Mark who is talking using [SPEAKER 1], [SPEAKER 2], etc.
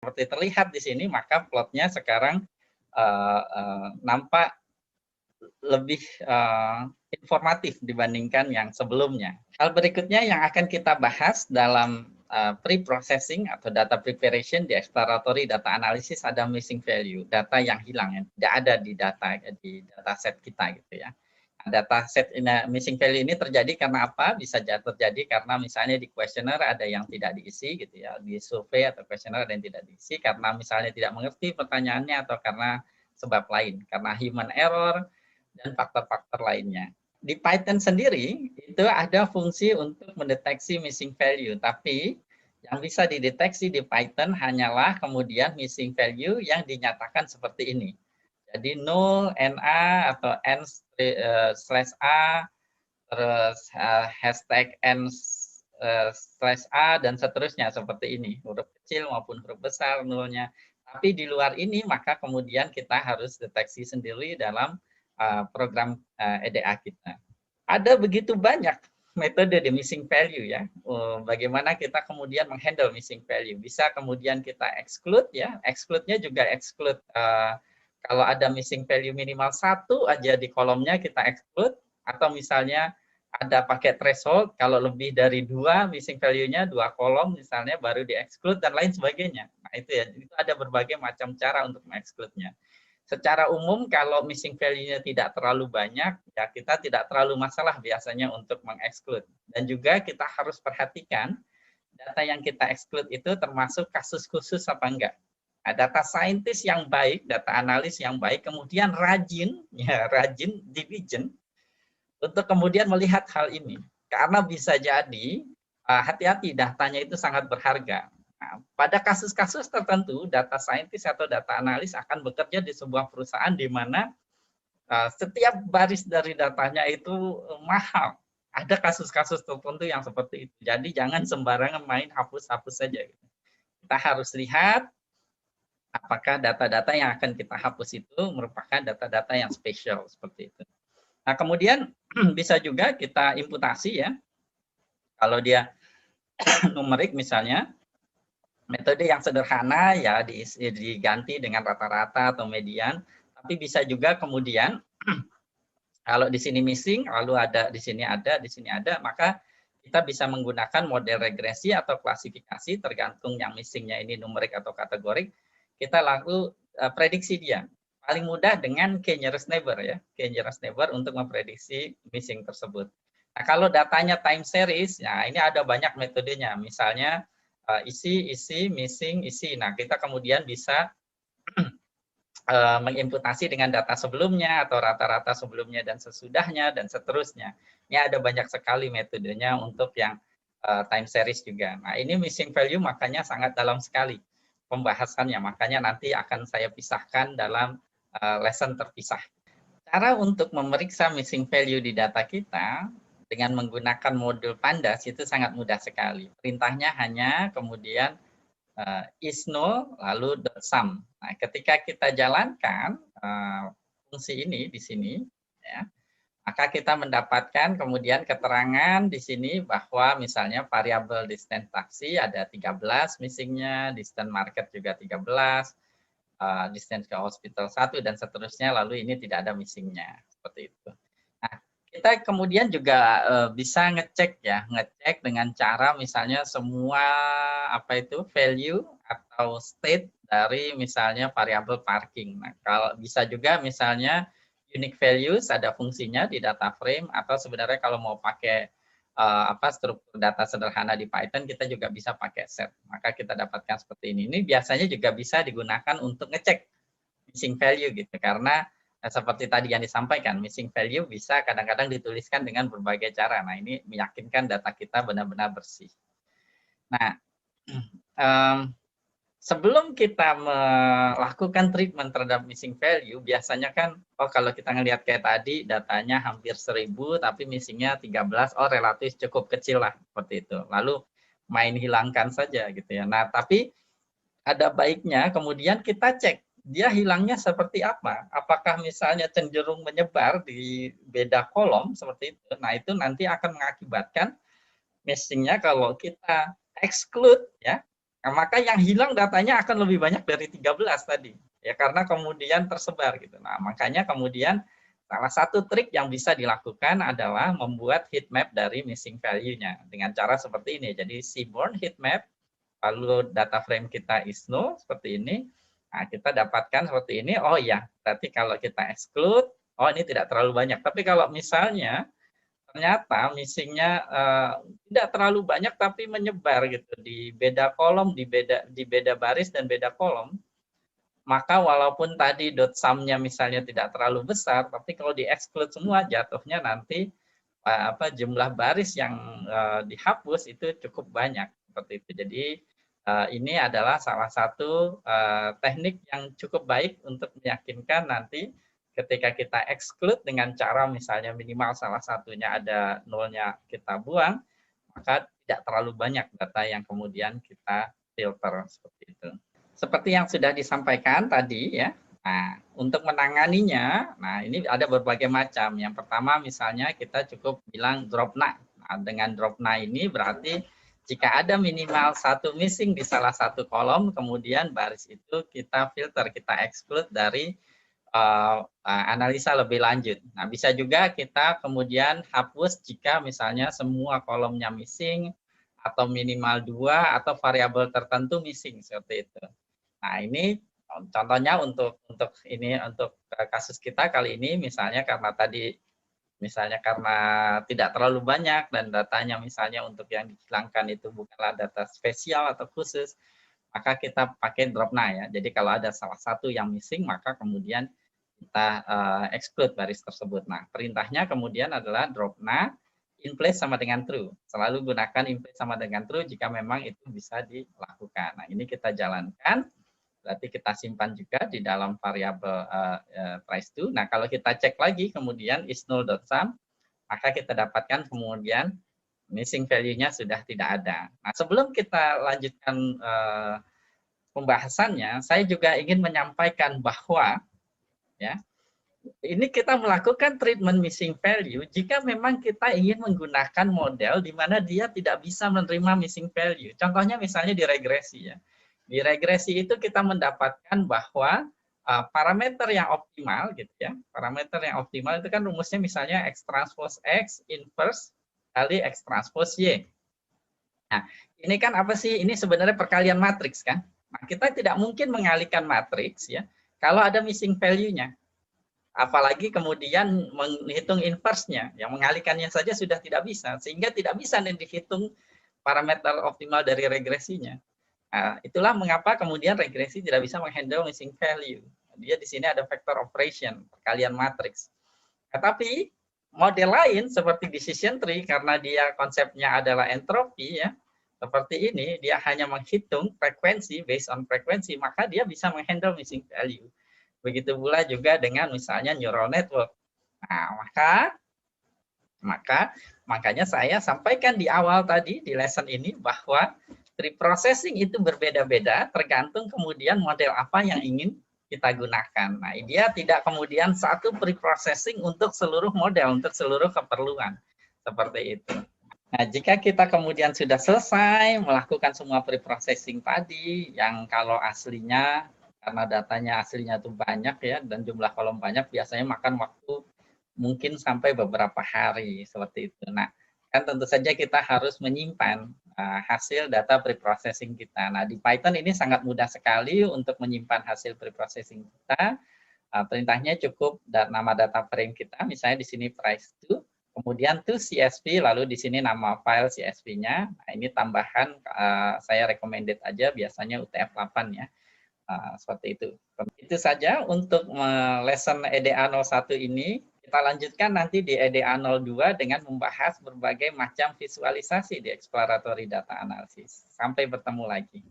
[SPEAKER 1] seperti terlihat di sini, maka plotnya sekarang nampak lebih informatif dibandingkan yang sebelumnya. Hal berikutnya yang akan kita bahas dalam pre-processing atau data preparation di exploratory data analysis ada missing value, data yang hilang, yang tidak ada di data set kita gitu ya. Data set missing value ini terjadi karena apa? Bisa terjadi karena misalnya di questionnaire ada yang tidak diisi gitu ya, di survei atau questionnaire ada yang tidak diisi karena misalnya tidak mengerti pertanyaannya atau karena sebab lain, karena human error dan faktor-faktor lainnya. Di Python sendiri itu ada fungsi untuk mendeteksi missing value, tapi yang bisa dideteksi di Python hanyalah kemudian missing value yang dinyatakan seperti ini. Jadi null, NA atau N/A, terus hashtag N/A dan seterusnya seperti ini, huruf kecil maupun huruf besar nullnya. Tapi di luar ini maka kemudian kita harus deteksi sendiri dalam program EDA kita. Ada begitu banyak metode di missing value ya. Bagaimana kita kemudian menghandle missing value? Bisa kemudian kita exclude ya. Exclude-nya juga exclude kalau ada missing value minimal 1 aja di kolomnya kita exclude, atau misalnya ada pakai threshold, kalau lebih dari 2 missing value-nya, 2 kolom misalnya baru di-exclude dan lain sebagainya. Nah itu ya, itu ada berbagai macam cara untuk meng-exclude-nya. Secara umum kalau missing value-nya tidak terlalu banyak, ya kita tidak terlalu masalah biasanya untuk meng-exclude. Dan juga kita harus perhatikan data yang kita exclude itu termasuk kasus khusus apa enggak. Nah, data scientist yang baik, data analis yang baik, kemudian rajin diligent untuk kemudian melihat hal ini. Karena bisa jadi, hati-hati datanya itu sangat berharga. Nah, pada kasus-kasus tertentu, data scientist atau data analis akan bekerja di sebuah perusahaan di mana setiap baris dari datanya itu mahal. Ada kasus-kasus tertentu yang seperti itu. Jadi jangan sembarangan main hapus-hapus saja. Kita harus lihat apakah data-data yang akan kita hapus itu merupakan data-data yang spesial seperti itu. Nah, kemudian bisa juga kita imputasi ya. Kalau dia numerik misalnya, metode yang sederhana ya diganti dengan rata-rata atau median, tapi bisa juga kemudian kalau di sini missing, lalu ada di sini ada, maka kita bisa menggunakan model regresi atau klasifikasi tergantung yang missingnya ini numerik atau kategorik. Kita lalu prediksi dia. Paling mudah dengan k-nearest neighbor ya, k-nearest neighbor untuk memprediksi missing tersebut. Nah, kalau datanya time series, ya ini ada banyak metodenya. Misalnya isi, missing, isi. Nah, kita kemudian bisa mengimputasi dengan data sebelumnya atau rata-rata sebelumnya dan sesudahnya dan seterusnya. Ini ada banyak sekali metodenya untuk yang time series juga. Nah, ini missing value makanya sangat dalam sekali pembahasannya, makanya nanti akan saya pisahkan dalam lesson terpisah. Cara untuk memeriksa missing value di data kita dengan menggunakan modul Pandas itu sangat mudah sekali. Perintahnya hanya kemudian is null lalu .sum. Nah, ketika kita jalankan fungsi ini di sini, ya, maka kita mendapatkan kemudian keterangan di sini bahwa misalnya variabel distance taksi ada 13 missingnya, distance market juga 13, distance ke hospital 1 dan seterusnya, lalu ini tidak ada missingnya seperti itu. Nah, kita kemudian juga bisa ngecek ya, ngecek dengan cara misalnya semua value atau state dari misalnya variabel parking. Nah, kalau bisa juga misalnya unique values ada fungsinya di data frame, atau sebenarnya kalau mau pakai struktur data sederhana di Python kita juga bisa pakai set. Maka kita dapatkan seperti ini. Ini biasanya juga bisa digunakan untuk ngecek missing value gitu, karena seperti tadi yang disampaikan, missing value bisa kadang-kadang dituliskan dengan berbagai cara. Nah, ini meyakinkan data kita benar-benar bersih. Nah, sebelum kita melakukan treatment terhadap missing value, biasanya kan, kalau kita ngelihat kayak tadi, datanya hampir 1000, tapi missingnya 13, relatif cukup kecil lah, seperti itu. Lalu main hilangkan saja gitu ya. Nah, tapi ada baiknya kemudian kita cek, dia hilangnya seperti apa? Apakah misalnya cenderung menyebar di beda kolom, seperti itu. Nah, itu nanti akan mengakibatkan missingnya kalau kita exclude ya, Nah, maka yang hilang datanya akan lebih banyak dari 13 tadi. Ya karena kemudian tersebar gitu. Nah, makanya kemudian salah satu trik yang bisa dilakukan adalah membuat heat map dari missing value-nya dengan cara seperti ini. Jadi seaborn heat map, lalu data frame kita is null seperti ini. Nah, kita dapatkan seperti ini. Oh iya, berarti kalau kita exclude, oh ini tidak terlalu banyak. Tapi kalau misalnya ternyata missingnya tidak terlalu banyak tapi menyebar gitu di beda kolom, di beda baris dan beda kolom, maka walaupun tadi dot sum-nya misalnya tidak terlalu besar, tapi kalau di exclude semua jatuhnya nanti jumlah baris yang dihapus itu cukup banyak seperti itu. Jadi ini adalah salah satu teknik yang cukup baik untuk meyakinkan nanti ketika kita exclude dengan cara misalnya minimal salah satunya ada nolnya kita buang, maka tidak terlalu banyak data yang kemudian kita filter seperti itu. Seperti yang sudah disampaikan tadi ya. Nah, untuk menanganinya, nah ini ada berbagai macam. Yang pertama misalnya kita cukup bilang drop na. Nah, dengan drop na ini berarti jika ada minimal satu missing di salah satu kolom, kemudian baris itu kita filter, kita exclude dari analisa lebih lanjut. Nah, bisa juga kita kemudian hapus jika misalnya semua kolomnya missing atau minimal 2 atau variabel tertentu missing seperti itu. Nah, ini contohnya untuk kasus kita kali ini misalnya karena tadi karena tidak terlalu banyak dan datanya misalnya untuk yang dihilangkan itu bukanlah data spesial atau khusus, maka kita pakai drop na ya. Jadi kalau ada salah satu yang missing maka kemudian kita exclude baris tersebut. Nah, perintahnya kemudian adalah drop na in place sama dengan true. Selalu gunakan in place sama dengan true jika memang itu bisa dilakukan. Nah, ini kita jalankan. Berarti kita simpan juga di dalam variabel price to. Nah, kalau kita cek lagi kemudian is null.sum, maka kita dapatkan kemudian missing value-nya sudah tidak ada. Nah, sebelum kita lanjutkan pembahasannya, saya juga ingin menyampaikan bahwa ya, ini kita melakukan treatment missing value jika memang kita ingin menggunakan model di mana dia tidak bisa menerima missing value. Contohnya misalnya di regresi ya. Di regresi itu kita mendapatkan bahwa parameter yang optimal gitu ya. Parameter yang optimal itu kan rumusnya misalnya X transpose X inverse kali X transpose Y. Nah, ini kan apa sih? Ini sebenarnya perkalian matriks kan. Nah, kita tidak mungkin mengalihkan matriks ya kalau ada missing value-nya. Apalagi kemudian menghitung inverse-nya, yang mengalihkannya saja sudah tidak bisa, sehingga tidak bisa dihitung parameter optimal dari regresinya. Nah, itulah mengapa kemudian regresi tidak bisa menghandle missing value. Dia di sini ada vector operation, perkalian matriks. Tetapi model lain seperti decision tree, karena dia konsepnya adalah entropi ya, seperti ini, dia hanya menghitung frekuensi based on frekuensi, maka dia bisa menghandle missing value. Begitu pula juga dengan misalnya neural network. Nah, makanya saya sampaikan di awal tadi di lesson ini bahwa pre-processing itu berbeda-beda tergantung kemudian model apa yang ingin kita gunakan. Nah, dia tidak kemudian satu pre-processing untuk seluruh model, untuk seluruh keperluan. Seperti itu. Nah, jika kita kemudian sudah selesai melakukan semua pre-processing tadi, yang kalau aslinya, karena datanya aslinya itu banyak ya, dan jumlah kolom banyak, biasanya makan waktu mungkin sampai beberapa hari, seperti itu. Nah, kan tentu saja kita harus menyimpan hasil data preprocessing kita. Nah, di Python ini sangat mudah sekali untuk menyimpan hasil preprocessing kita. Perintahnya cukup nama data frame kita, misalnya di sini price to, kemudian to CSV, lalu di sini nama file CSV-nya. Nah, ini tambahan saya recommended aja, biasanya UTF-8 ya. Seperti itu. Itu saja untuk lesson EDA 01 ini. Kita lanjutkan nanti di EDA 02 dengan membahas berbagai macam visualisasi di exploratory data analysis. Sampai bertemu lagi.